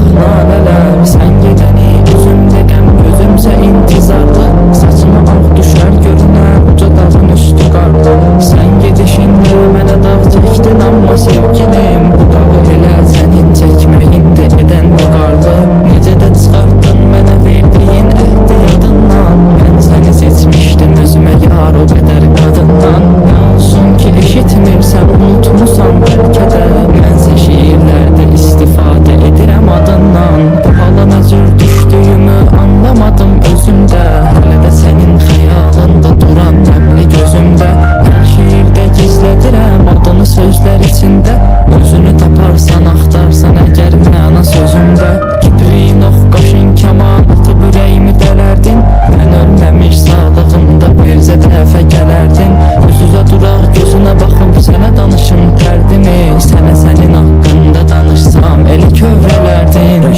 ah nalələr. Sən gedəni üzümdə qəm, gözümsə intizarlı. Saçıma ağ düşər görünər uca dağın üstü qarlı. Sən gedişində mənə dağ çəkdin amma sevgilim, bu dağı elə sənin çəkməyində edən bu qarlı. Necə də çıxartdın mənə verdiyin əhdi yadından. Mən səni seçmişdim özümə yar o qədər qadından. Nə olsun ki eşitmirsən, unutmusan bəlkə də. Mənsə şiirlərdə istifadə edirəm adından. Bu hala nə cür düşdüyümü anlamadım özümdə. Hələ də sənin xəyalında duran nəmli gözümdə. Hər şiirdə gizlədirəm adını sözlər içində. Özünü taparsan, axtarsan əgər məna sözümdə. Kipriyin ox, qaşın kaman atıb ürəyimi dələrdin. Mən ölməmiş sağlığımda bircə dəfə gələrdin. Üz-üzə duraq gözünə baxıb sənə danışım dərdimi. Sənə sənin haqqında danışsam elə kövrələrdin.